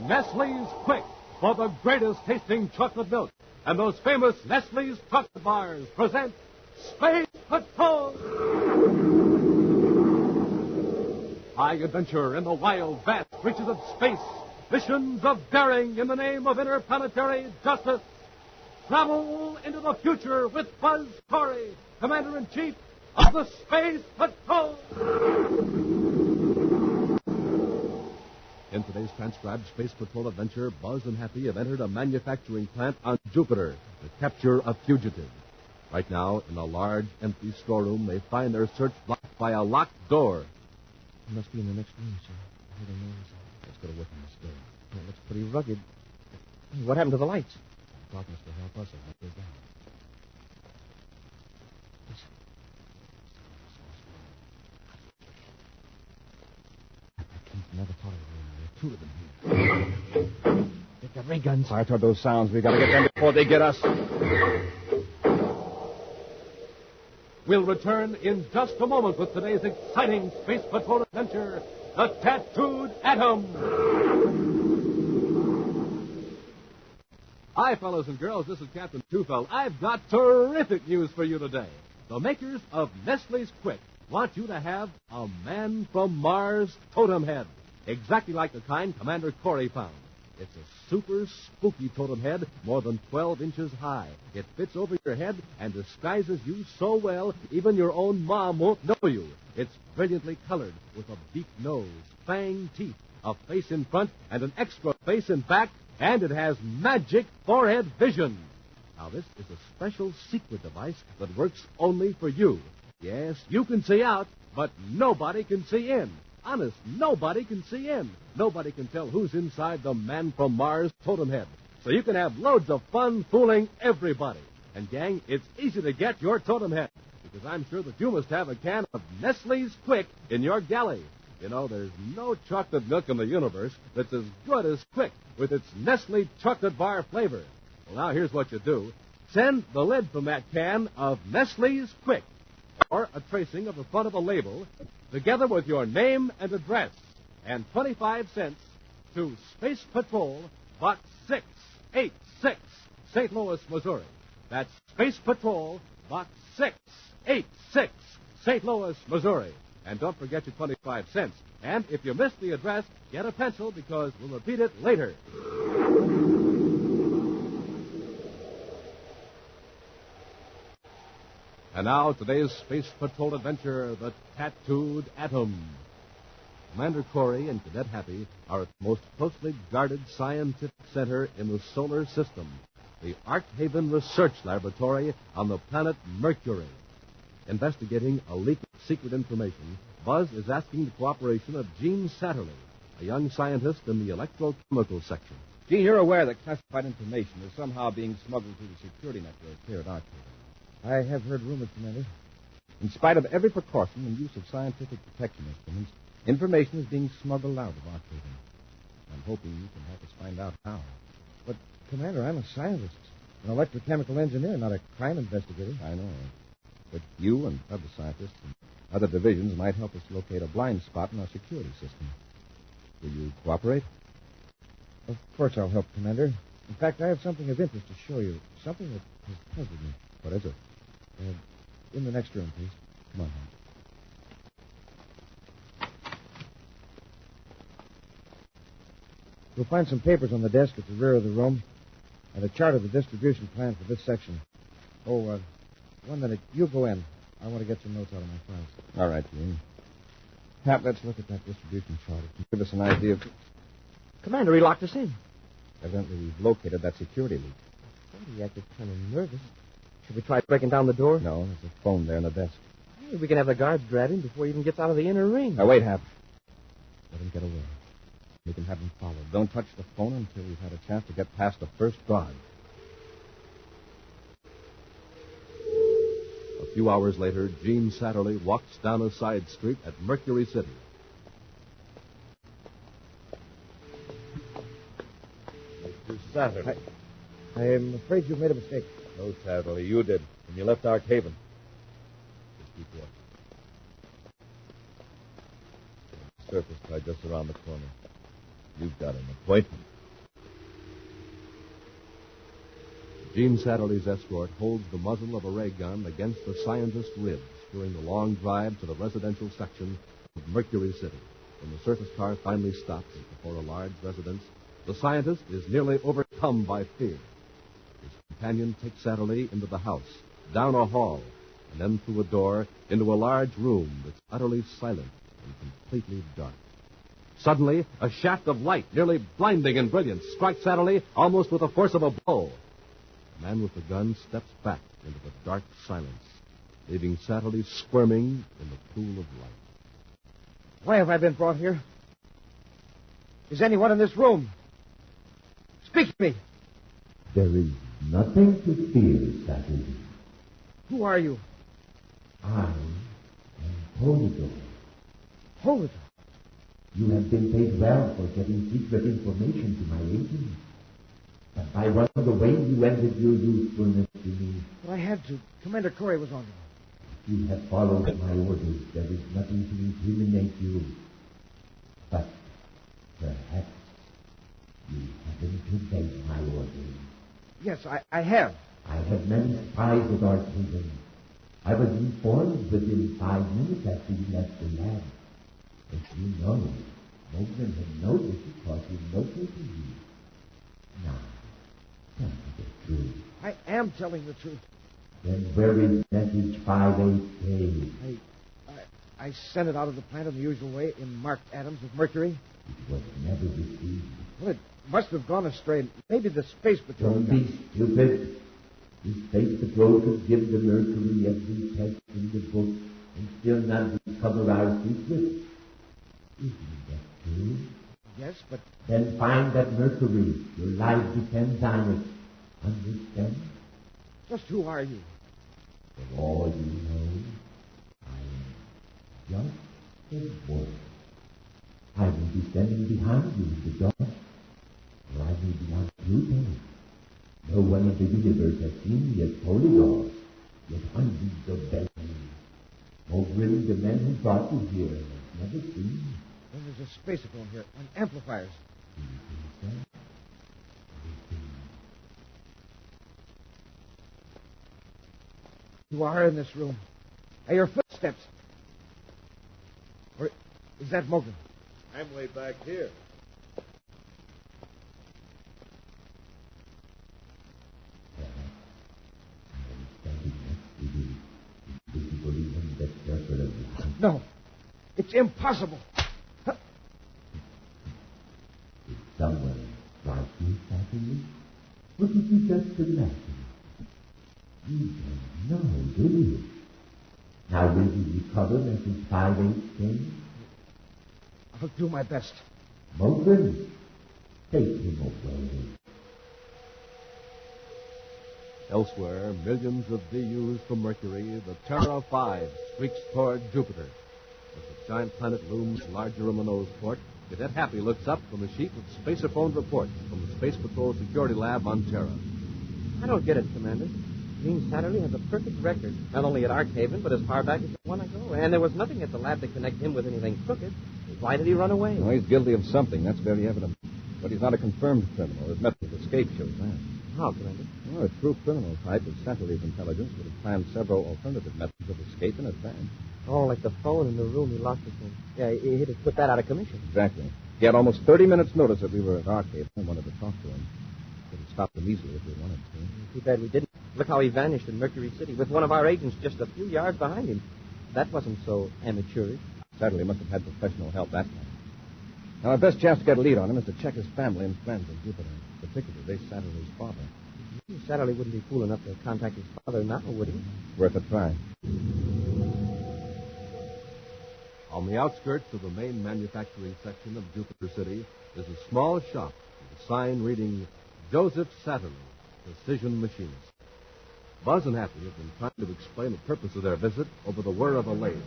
Nestle's Quick for the greatest tasting chocolate milk. And those famous Nestle's chocolate bars present Space Patrol! High adventure in the wild, vast reaches of space. Missions of daring in the name of interplanetary justice. Travel into the future with Buzz Corry, Commander-in-Chief of the Space Patrol. In today's transcribed Space Patrol adventure, Buzz and Happy have entered a manufacturing plant on Jupiter to capture a fugitive. Right now, in a large, empty storeroom, they find their search blocked by a locked door. He must be in the next room, sir. I heard a noise. Let's go to work on this door. It looks pretty rugged. Hey, what happened to the lights? Darkness will help us if we go down. Listen. I never thought of it. There are two of them here. Get the ray guns. Fire toward those sounds. We got to get them before they get us. We'll return in just a moment with today's exciting Space Patrol adventure, the Tattoed Atom. Hi, fellows and girls. This is Captain Twofold. I've got terrific news for you today. The makers of Nestle's Quick want you to have a Man from Mars totem head, exactly like the kind Commander Corry found. It's a super spooky totem head, more than 12 inches high. It fits over your head and disguises you so well, even your own mom won't know you. It's brilliantly colored with a beak nose, fang teeth, a face in front, and an extra face in back, and it has magic forehead vision. Now, this is a special secret device that works only for you. Yes, you can see out, but nobody can see in. Honest, nobody can see in. Nobody can tell who's inside the Man from Mars totem head. So you can have loads of fun fooling everybody. And, gang, it's easy to get your totem head, because I'm sure that you must have a can of Nestle's Quick in your galley. You know, there's no chocolate milk in the universe that's as good as Quick with its Nestle chocolate bar flavor. Well, now here's what you do. Send the lid from that can of Nestle's Quick, or a tracing of the front of a label, together with your name and address, and 25 cents to Space Patrol, Box 686, St. Louis, Missouri. That's Space Patrol, Box 686, St. Louis, Missouri. And don't forget your 25 cents. And if you missed the address, get a pencil, because we'll repeat it later. And now, today's Space Patrol adventure, the Tattooed Atom. Commander Corry and Cadet Happy are at the most closely guarded scientific center in the solar system, the Arkhaven Research Laboratory on the planet Mercury. Investigating a leak of secret information, Buzz is asking the cooperation of Gene Satterley, a young scientist in the electrochemical section. Gene, you're aware that classified information is somehow being smuggled through the security network here at Arkhaven. I have heard rumors, Commander. In spite of every precaution and use of scientific protection instruments, information is being smuggled out of Arkhaven. I'm hoping you can help us find out how. But, Commander, I'm a scientist, an electrochemical engineer, not a crime investigator. I know. But you and other scientists and other divisions might help us locate a blind spot in our security system. Will you cooperate? Of course I'll help, Commander. In fact, I have something of interest to show you. Something that has puzzled me. What is it? In the next room, please. Come on, Hank. You'll find some papers on the desk at the rear of the room, and a chart of the distribution plan for this section. Oh, 1 minute. You go in. I want to get some notes out of my files. All right, Gene. Pat, let's look at that distribution chart. It can give us an idea of... Commander, he locked us in. Evidently, we've located that security leak. He acted kind of nervous. Should we try breaking down the door? No, there's a phone there on the desk. Hey, we can have the guards grab him before he even gets out of the inner ring. Now, wait, Hap. Let him get away. We can have him followed. Don't touch the phone until we've had a chance to get past the first guard. A few hours later, Gene Satterley walks down a side street at Mercury City. Mr. Satterley. I'm afraid you've made a mistake. No, Satterley, you did when you left Arkhaven. Just keep watching. Surface tied just around the corner. You've got an appointment. Gene Satterley's escort holds the muzzle of a ray gun against the scientist's ribs during the long drive to the residential section of Mercury City. When the surface car finally stops before a large residence, the scientist is nearly overcome by fear. His companion takes Satterley into the house, down a hall, and then through a door into a large room that's utterly silent and completely dark. Suddenly, a shaft of light, nearly blinding in brilliance, strikes Satterley almost with the force of a blow. The man with the gun steps back into the dark silence, leaving Satterley squirming in the pool of light. Why have I been brought here? Is anyone in this room? Speak to me. There is nothing to fear, Satterley. Who are you? I am Polydor. Polydor? You have been paid well for getting secret information to my agent. But by running away, you ended your usefulness to me. But I had to. Commander Corry was on me. You have followed my orders. There is nothing to incriminate you. But perhaps you haven't obeyed my orders. Yes, I have. I have many spies at Archaven. I was informed within 5 minutes after you left the lab. As you know, Mogren had noticed because he located you. Now, tell me the truth. I am telling the truth. Then where is message 58K? I sent it out of the plant in the usual way in marked atoms of mercury. It was never received. Well, it must have gone astray. Maybe the space patrol... Don't be stupid. The space patrol could give the Mercury every test in the book and still not discover our secret. Isn't that true? Yes, but... Then find that Mercury. Your life depends on it. Understand? Just who are you? For all you know, I am just a boy. I will be standing behind you in the dark, or I may be on Pluto. No one in the universe has seen me as Polydor, yet hundreds of bells. Mogren, the man who brought you here, has never seen me. Then there's a spacephone here, and amplifiers. Do you think so? You are in this room. I hear footsteps. Or is that Mogren? I'm way back here. No, it's impossible. Is someone like you, Satterley? Or did you just imagine? You don't know, do you? Now will you recover message 58K? I'll do my best. Mogren, take him away. Elsewhere, millions of DUs from Mercury, the Terra 5 streaks toward Jupiter. As the giant planet looms larger in the nose port, Cadet Happy looks up from a sheet with spacer-phoned reports from the Space Patrol Security Lab on Terra. I don't get it, Commander. Gene Satterley has a perfect record, not only at Archaven, but as far back as you want to go. And there was nothing at the lab to connect him with anything crooked. Why did he run away? Well, he's guilty of something. That's very evident. But he's not a confirmed criminal. His method of escape shows that. How, Commander? Well, a true criminal type with Satterley's intelligence would have planned several alternative methods of escape in advance. Oh, like the phone in the room he lost it in. Yeah, he'd have put that out of commission. Exactly. He had almost 30 minutes' notice that we were at Archaven and wanted to talk to him. Could have stopped him easily if we wanted to. Too bad we didn't. Look how he vanished in Mercury City with one of our agents just a few yards behind him. That wasn't so amateurish. Satterley must have had professional help that time. Now, our best chance to get a lead on him is to check his family and friends in Jupiter, particularly Satterley's father. Satterley wouldn't be fool enough to contact his father now, would he? Worth a try. On the outskirts of the main manufacturing section of Jupiter City is a small shop with a sign reading Joseph Satterley, Precision Machinist. Buzz and Happy have been trying to explain the purpose of their visit over the whir of a lathe.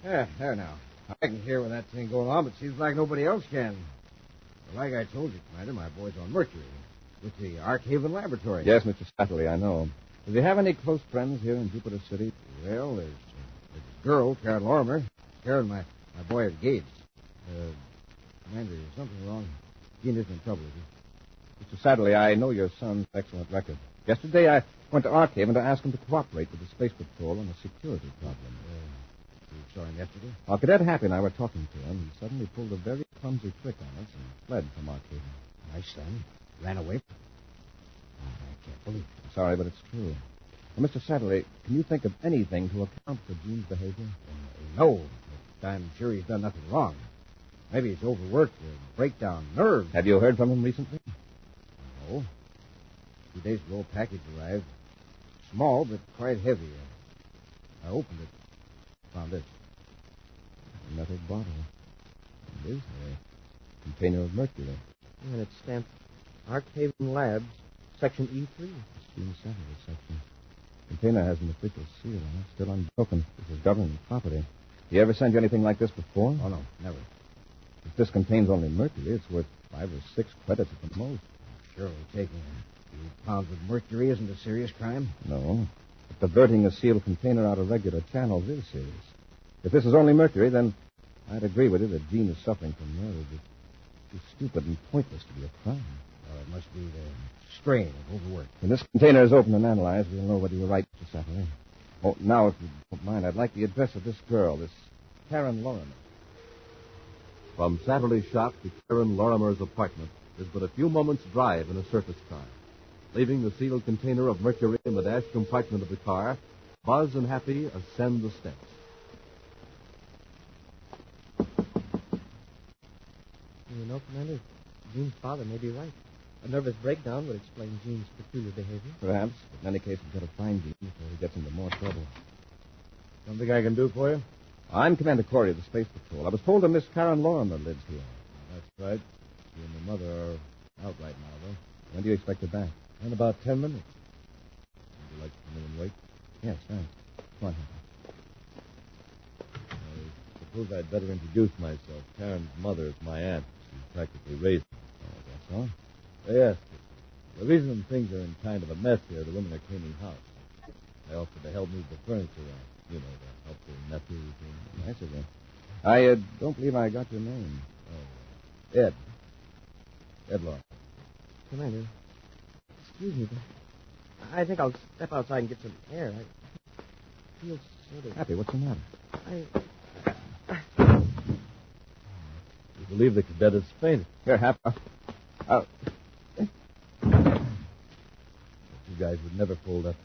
Yeah, there now. I can hear when that thing going on, but seems like nobody else can. Well, like I told you, Commander, my boy's on Mercury with the Archaven Laboratory. Yes, Mr. Satterley, I know. Does he have any close friends here in Jupiter City? Well, there's a girl, Karen Lorimer. Karen, my boy, are engaged. Commander, there's something wrong. Gene isn't in trouble, is he? Mr. Satterley, I know your son's excellent record. Yesterday, I went to Arkhaven to ask him to cooperate with the Space Patrol on a security problem. You saw him yesterday? While Cadet Happy and I were talking to him, he suddenly pulled a very clumsy trick on us and fled from Arkhaven. My son ran away? I can't believe it. I'm sorry, but it's true. Now, Mr. Satterley, can you think of anything to account for Gene's behavior? No, but I'm sure he's done nothing wrong. Maybe he's overworked or breakdown nerves. Have you heard from him recently? No. 2 days ago, a package arrived. Small, but quite heavy. I opened it. Found this. A metal bottle. It is a container of mercury. And it's stamped Arkhaven Labs, Section E3. Gene Satterley section. The container has an official seal on it, still unbroken. This is government property. You ever send you anything like this before? Oh, no, never. If this contains only mercury, it's worth 5 or 6 credits at the most. Surely taking a few pounds of mercury isn't a serious crime. No. But diverting a sealed container out of regular channels is serious. If this is only mercury, then I'd agree with you that Gene is suffering from nerves. It's too stupid and pointless to be a crime. Well, it must be the strain of overwork. When this container is opened and analyzed, we'll know whether you're right, Mr. Satterley. Oh, now, if you don't mind, I'd like the address of this girl, this Karen Lorimer. From Satterley's shop to Karen Lorimer's apartment is but a few moments' drive in a surface car. Leaving the sealed container of mercury in the dash compartment of the car, Buzz and Happy ascend the steps. You know, Commander, Gene's father may be right. A nervous breakdown would explain Gene's peculiar behavior. Perhaps. But in any case, we've got to find Gene before he gets into more trouble. Something I can do for you? I'm Commander Corry of the Space Patrol. I was told that Miss Karen Lorimer lives here. That's right. You and the mother are out right now, though. When do you expect her back? In about 10 minutes. Would you like to come in and wait? Yes, thanks. Come on, Happy. I suppose I'd better introduce myself. Karen's mother is my aunt. She practically raised me. Oh, that's all. Yes. The reason things are in kind of a mess here, the women are cleaning house. They offered to help move the furniture around. You know, to help their nephews and... I see that. I don't believe I got your name. Ed. Ed Law. Commander, excuse me, but I think I'll step outside and get some air. I feel sort of... Happy, what's the matter? You believe the cadet has fainted. Here, Happy. You guys would never fold up.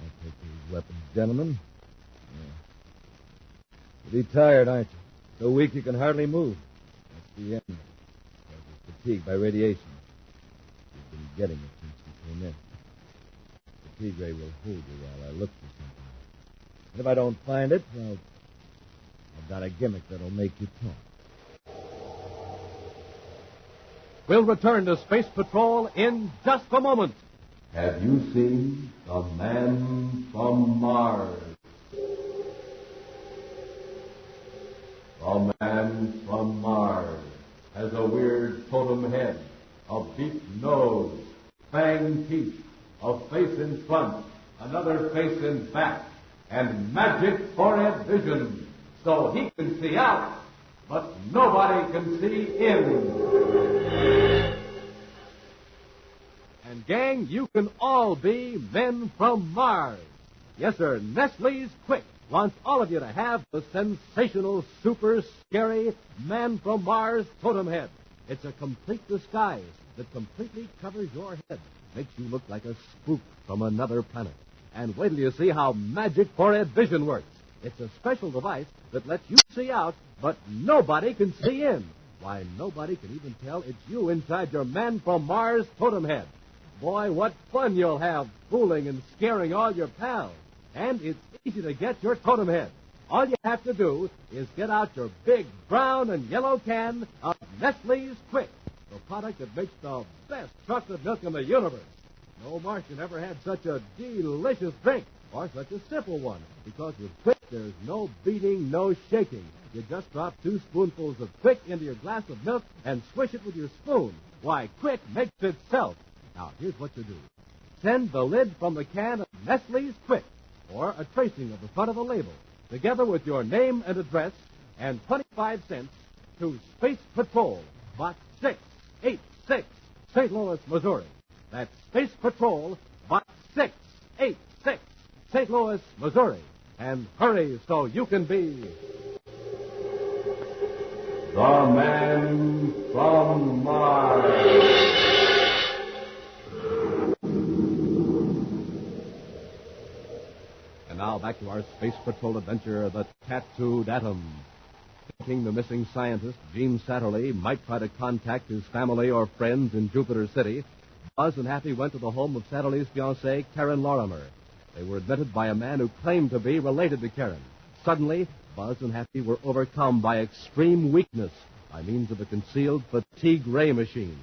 I'll take these weapons, gentlemen. Yeah. You'll be tired, aren't you? So weak you can hardly move. That's the end. You're fatigued by radiation. You've been getting it since you came in. Fatigue ray will hold you while I look for something. And if I don't find it, well, I've got a gimmick that'll make you talk. We'll return to Space Patrol in just a moment. Have you seen the man from Mars? The man from Mars has a weird totem head, a beaked nose, fanged teeth, a face in front, another face in back, and magic forehead vision, so he can see out, but nobody can see in. And, gang, you can all be men from Mars. Yes, sir, Nestle's Quick wants all of you to have the sensational, super scary Man from Mars totem head. It's a complete disguise that completely covers your head, makes you look like a spook from another planet. And wait till you see how magic forehead vision works. It's a special device that lets you see out, but nobody can see in. Why, nobody can even tell it's you inside your Man from Mars totem head. Boy, what fun you'll have fooling and scaring all your pals. And it's easy to get your totem head. All you have to do is get out your big brown and yellow can of Nestle's Quick, the product that makes the best chocolate milk in the universe. No Martian ever had such a delicious drink, or such a simple one, because with Quick there's no beating, no shaking. You just drop 2 spoonfuls of Quick into your glass of milk and swish it with your spoon. Why, Quick makes itself. Now, here's what you do. Send the lid from the can of Nestle's Quick, or a tracing of the front of the label, together with your name and address, and 25 cents to Space Patrol, Box 686, St. Louis, Missouri. That's Space Patrol, Box 686, St. Louis, Missouri. And hurry so you can be The Man from Mars. And now back to our Space Patrol adventure, the Tattooed Atom. Thinking the missing scientist, Gene Satterley, might try to contact his family or friends in Jupiter City, Buzz and Happy went to the home of Satterley's fiancée, Karen Lorimer. They were admitted by a man who claimed to be related to Karen. Suddenly, Buzz and Happy were overcome by extreme weakness by means of a concealed fatigue ray machine.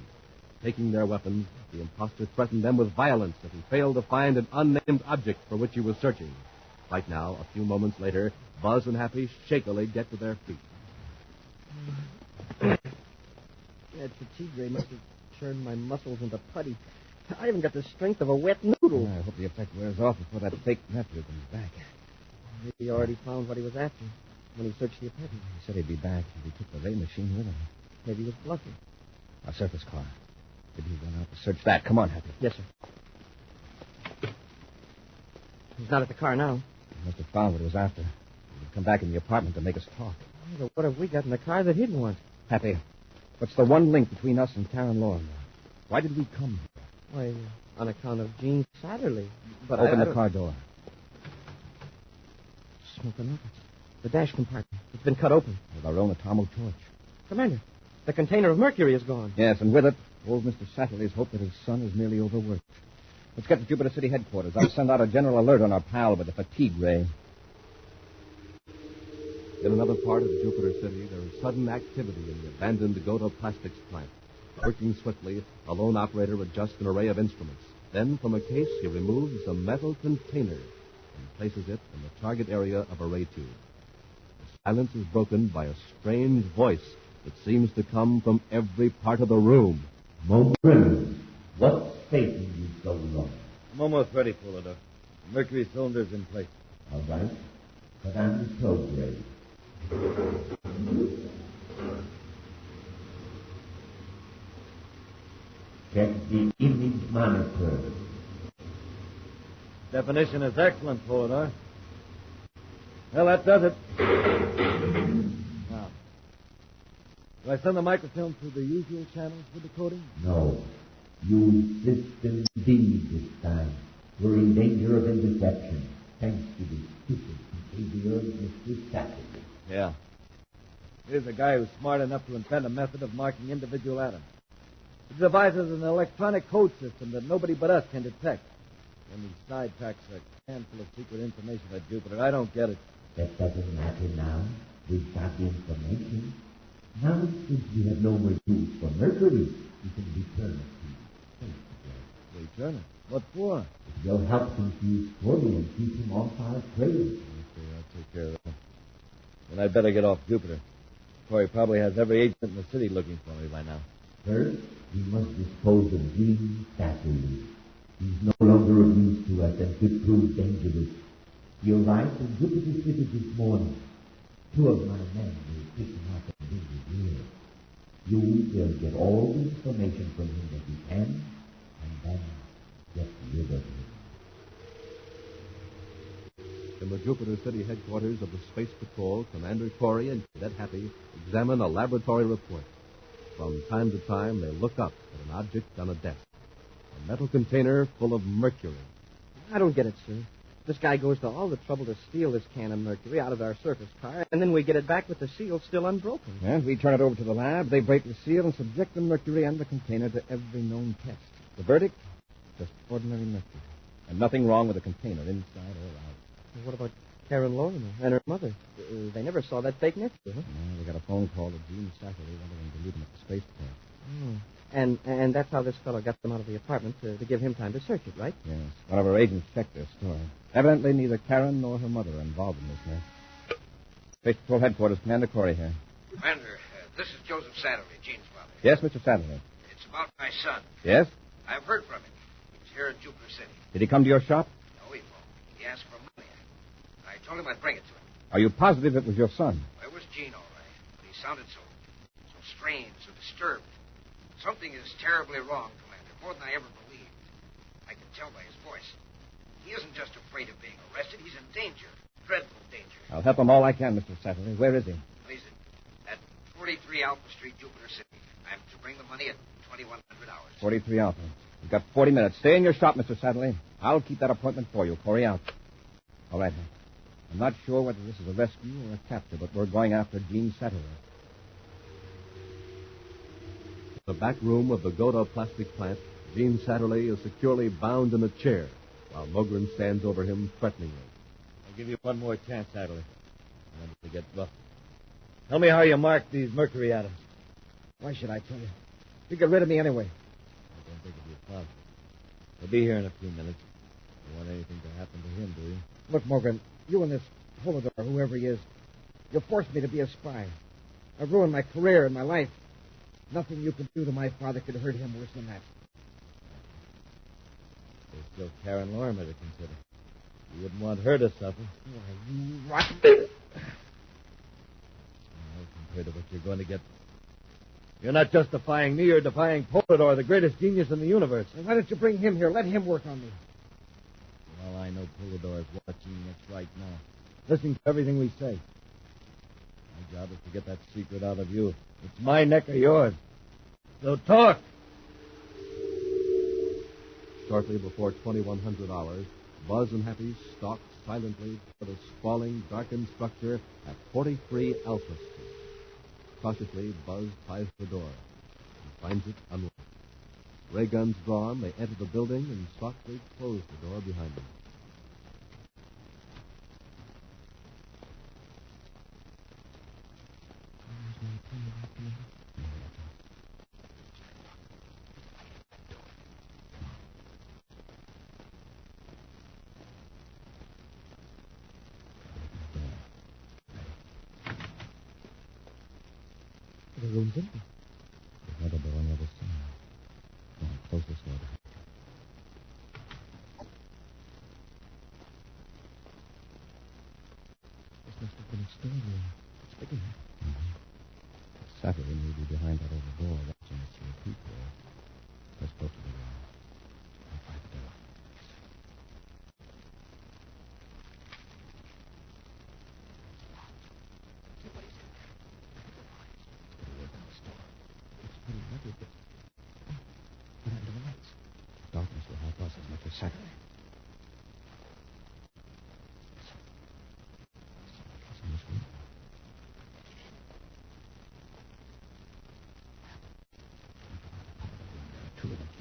Taking their weapons, the imposter threatened them with violence if he failed to find an unnamed object for which he was searching. Right now, a few moments later, Buzz and Happy shakily get to their feet. That fatigue ray must have turned my muscles into putty. I haven't got the strength of a wet noodle. I hope the effect wears off before that fake nephew comes back. Maybe he already found what he was after when he searched the apartment. He said he'd be back if he took the ray machine with him. Maybe he was bluffing. Our surface car. Maybe he went out to search that. Come on, Happy. Yes, sir. He's not at the car now. He must have found what he was after. He would come back in the apartment to make us talk. But what have we got in the car that he didn't want? Happy, what's the one link between us and Karen Lorimer? Why did we come here? Why, on account of Gene Satterley. But Open I the car door. Smoking up. The dash compartment. It's been cut open. With our own atomo torch. Commander, the container of mercury is gone. Yes, and with it, old Mr. Satterley's hope that his son is merely overworked. Let's get to Jupiter City headquarters. I'll send out a general alert on our pal with the fatigue ray. In another part of Jupiter City, there is sudden activity in the abandoned Goda Plastics plant. Working swiftly, a lone operator adjusts an array of instruments. Then, from a case, he removes a metal container and places it in the target area of a ray tube. The silence is broken by a strange voice that seems to come from every part of the room. My friend, what's taking you so long? I'm almost ready, Fuller. Mercury cylinder's in place. All right, but I'm the prograde. Check the image monitor. Definition is excellent, Fuller. Well, that does it. Now, do I send the microfilm through the usual channels for decoding? No. Use System D this time. We're in danger of interception, thanks to the stupid behavior of Mr. Saturday. Yeah. Here's a guy who's smart enough to invent a method of marking individual atoms. He devises an electronic code system that nobody but us can detect. And he sidetracks a handful of secret information at Jupiter. I don't get it. That doesn't matter now. We've got the information. Now, since we have no more use for Mercury, we can return it to space. Return it? What for? It will help confuse Corry and keep him off our trail. Okay, I'll take care of that. Then I'd better get off Jupiter. Corey probably has every agent in the city looking for me by now. First, we must dispose of Gene Satterley. He's no longer of use to us and could prove dangerous. He arrived in Jupiter City this morning. Two of my men will pick him up and bring him here. You will get all the information from him that you can, and then get rid of him. In the Jupiter City headquarters of the Space Patrol, Commander Corry and Cadet Happy examine a laboratory report. From time to time, they look up at an object on a desk. A metal container full of mercury. I don't get it, sir. This guy goes to all the trouble to steal this can of mercury out of our surface car, and then we get it back with the seal still unbroken. And we turn it over to the lab. They break the seal and subject the mercury and the container to every known test. The verdict? Just ordinary mercury. And nothing wrong with the container, inside or out. What about Karen Lorimer and her mother? They never saw that fake nephew, huh? No, they got a phone call that Gene Satterley wanted them to leave him at the spaceport. Oh. And that's how this fellow got them out of the apartment, to give him time to search it, right? Yes. One of our agents checked their story. Evidently, neither Karen nor her mother are involved in this mess. Space Patrol headquarters, Commander Corry here. Commander, this is Joseph Satterley, Gene's father. Yes, Mr. Satterley. It's about my son. Yes? I've heard from him. He's here in Jupiter City. Did he come to your shop? No, he won't. He asked for money. I told him I'd bring it to him. Are you positive it was your son? Well, it was Gene, all right. But he sounded so strange, so disturbed. Something is terribly wrong to more than I ever believed. I can tell by his voice. He isn't just afraid of being arrested. He's in danger. Dreadful danger. I'll help him all I can, Mr. Satterley. Where is he? He's at 43 Alpha Street, Jupiter City. I'm to bring the money at 2100 hours. 43 Alpha. You've got 40 minutes. Stay in your shop, Mr. Satterley. I'll keep that appointment for you. Corry out. All right. I'm not sure whether this is a rescue or a capture, but we're going after Gene Satterley. The back room of the Goda plastic plant, Gene Satterley is securely bound in a chair, while Mogren stands over him threateningly. I'll give you one more chance, Satterley. Remember to get rough. Tell me how you marked these mercury atoms. Why should I tell you? You get rid of me anyway. I don't think it'll be a problem. He'll be here in a few minutes. You don't want anything to happen to him, do you? Look, Morgan, you and this Polidor, whoever he is, you forced me to be a spy. I've ruined my career and my life. Nothing you could do to my father could hurt him worse than that. There's still Karen Lorimer to consider. You wouldn't want her to suffer. Why, you rotten... Compared to what you're going to get. You're not just defying me, you're defying Polidor, the greatest genius in the universe. Why don't you bring him here? Let him work on me. Well, I know Polidor is watching us right now, listening to everything we say. My job is to get that secret out of you. It's my neck or yours. So talk. Shortly before 2100 hours, Buzz and Happy stalk silently to the sprawling, darkened structure at 43 Alpha Street. Cautiously, Buzz tries the door and finds it unlocked. Ray guns drawn, they enter the building and softly close the door behind them. The room's empty. There's another door on the other side. Now, close this door. This must have been a storeroom. It's big enough. Satterley may be behind that other door, watching us through a peephole. Let's go to the door. I'll find the door. Pretty rugged, but... What happened to the lights? Darkness will help us as much as Satterley. Someone's in this room. Two of them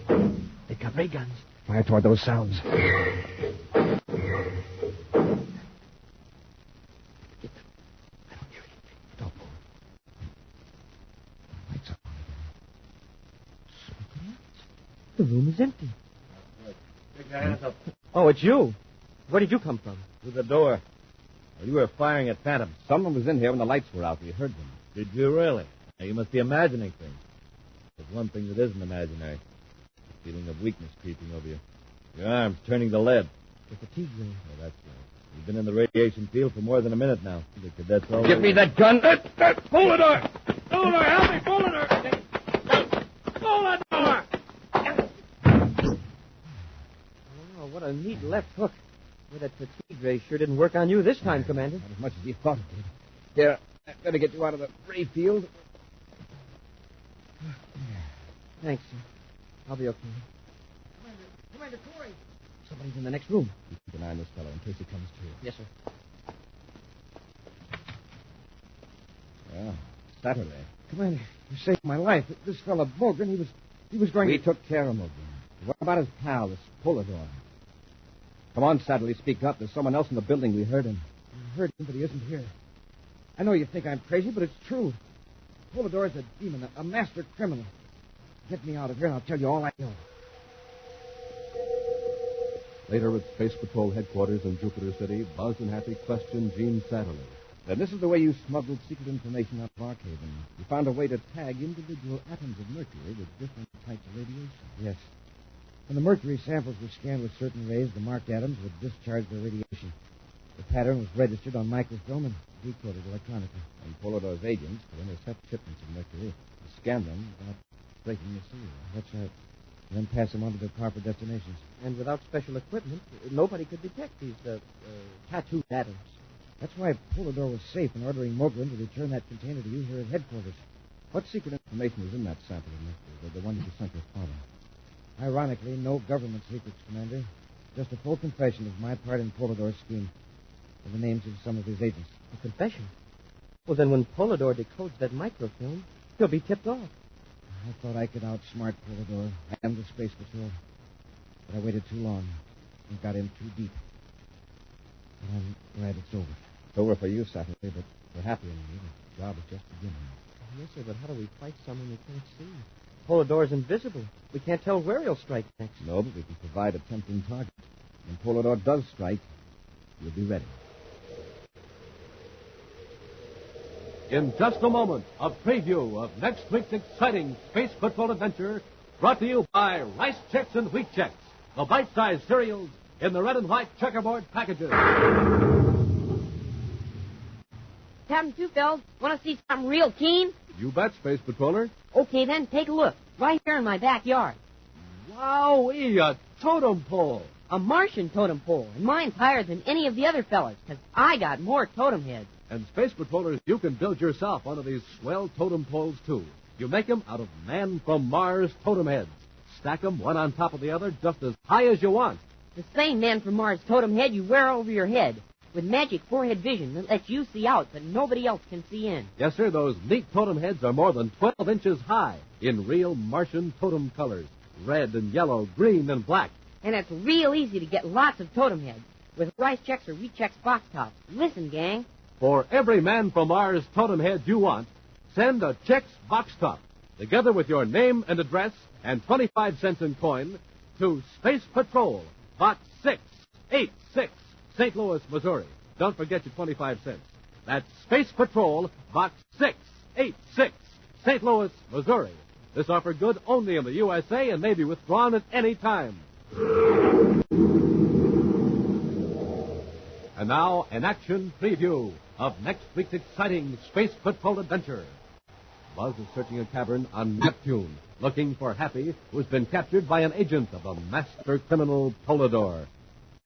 here. They've got ray guns. Fire toward those sounds. The room is empty. Take your hands up. Oh, it's you. Where did you come from? Through the door. Well, you were firing at phantoms. Someone was in here when the lights were out. We heard them. Did you really? Now, you must be imagining things. There's one thing that isn't imaginary. The feeling of weakness creeping over you. Your arms turning to lead. The fatigue ray. Oh, that's right. You've been in the radiation field for more than a minute now. The cadets all... Give me that gun! Pull the door! Pull the door! Help me! Pull the door! Pull the door! Oh, what a neat left hook. Well, that fatigue ray sure didn't work on you this time, Commander. Not as much as you thought it did. Here, I better get you out of the ray field. Thanks, sir. I'll be okay. Commander Corry! Somebody's in the next room. You keep an eye on this fellow in case he comes to. Yes, sir. Well, Satterley. Commander, you saved my life. This fellow, Mogren, he was going We to... took care of him. What about his pal, this Polidor? Come on, Satterley, speak up. There's someone else in the building. We heard him. I heard him, but he isn't here. I know you think I'm crazy, but it's true. Polidor is a demon, a master criminal. Get me out of here, and I'll tell you all I know. Later at Space Patrol headquarters in Jupiter City, Buzz and Happy questioned Gene Satterley. Then this is the way you smuggled secret information out of Arkhaven. You found a way to tag individual atoms of mercury with different types of radiation. Yes. When the mercury samples were scanned with certain rays, the marked atoms would discharge their radiation. The pattern was registered on microfilm and decoded electronically. And Polidor's agents could intercept shipments of mercury, scan them without breaking the seal. That's right. And then pass them on to their proper destinations. And without special equipment, nobody could detect these tattooed atoms. That's why Polidor was safe in ordering Mogren to return that container to you here at headquarters. What secret information is in that sample of mystery, the one you sent your father? Ironically, no government secrets, Commander. Just a full confession of my part in Polidor's scheme. And the names of some of his agents. A confession? Well, then when Polidor decodes that microfilm, he'll be tipped off. I thought I could outsmart Polidor and the Space Patrol. But I waited too long and got in too deep. But I'm glad it's over. It's over for you, Saturday, but for Happy and me, the job is just beginning. Yes, sir, but how do we fight someone we can't see? Polidor's invisible. We can't tell where he'll strike next. No, but we can provide a tempting target. When Polidor does strike, you'll be ready. In just a moment, a preview of next week's exciting Space Patrol adventure brought to you by Rice Chex and Wheat Chex, the bite-sized cereals in the red and white checkerboard packages. Captain Twofeldt, want to see something real keen? You bet, Space Patroller. Okay, then, take a look. Right here in my backyard. Wowee, a totem pole. A Martian totem pole, and mine's higher than any of the other fellas, because I got more totem heads. And Space Patrollers, you can build yourself one of these swell totem poles, too. You make them out of Man from Mars totem heads. Stack them one on top of the other just as high as you want. The same Man from Mars totem head you wear over your head, with magic forehead vision that lets you see out, but nobody else can see in. Yes, sir, those neat totem heads are more than 12 inches high in real Martian totem colors. Red and yellow, green and black. And it's real easy to get lots of totem heads with Rice Chex or Wheat Chex box tops. Listen, gang. For every Man from Mars totem head you want, send a Chex box top, together with your name and address and 25 cents in coin, to Space Patrol, Box 686, St. Louis, Missouri. Don't forget your 25 cents. That's Space Patrol, Box 686, St. Louis, Missouri. This offer good only in the USA and may be withdrawn at any time. And now, an action preview of next week's exciting Space Patrol adventure. Buzz is searching a cavern on Neptune, looking for Happy, who's been captured by an agent of the master criminal Polidor.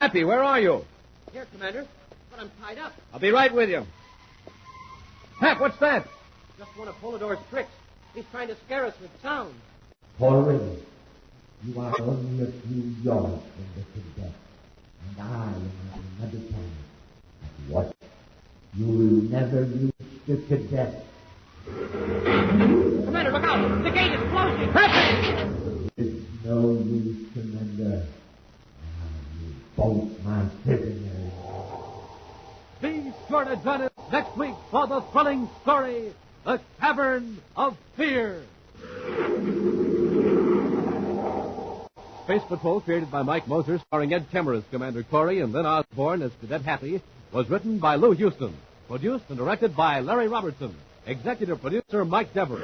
Happy, where are you? Here, Commander, but I'm tied up. I'll be right with you. Hap, what's that? Just one of Polidor's tricks. He's trying to scare us with sound. Portrayed. You are only a few yards from the cadet, and I am at another planet. But what? You will never reach the cadet. Commander, look out! The gate is closing! Happy! It's no use, Commander. You both my prisoners. Be sure to join us next week for the thrilling story, The Cavern of Fear. Space Patrol, created by Mike Moser, starring Ed Kemmer as Commander Corry and Lynn Osborn as Cadet Happy, was written by Lou Houston, produced and directed by Larry Robertson, executive producer Mike Dever.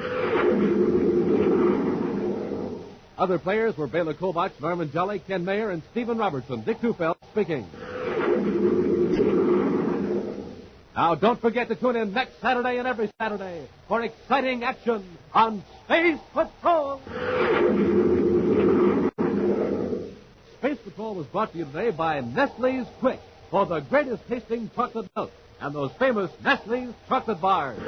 Other players were Bela Kovach, Norman Jelly, Ken Mayer, and Stephen Robertson. Dick Twofeldt speaking. Now, don't forget to tune in next Saturday and every Saturday for exciting action on Space Patrol. Space Patrol was brought to you today by Nestle's Quick for the greatest tasting chocolate milk and those famous Nestle's chocolate bars.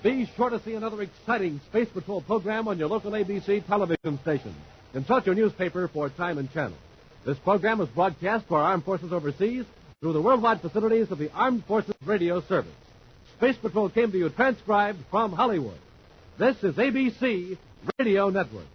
Be sure to see another exciting Space Patrol program on your local ABC television station. Consult your newspaper for time and channel. This program is broadcast to our armed forces overseas through the worldwide facilities of the Armed Forces Radio Service. Space Patrol came to you transcribed from Hollywood. This is ABC Radio Network.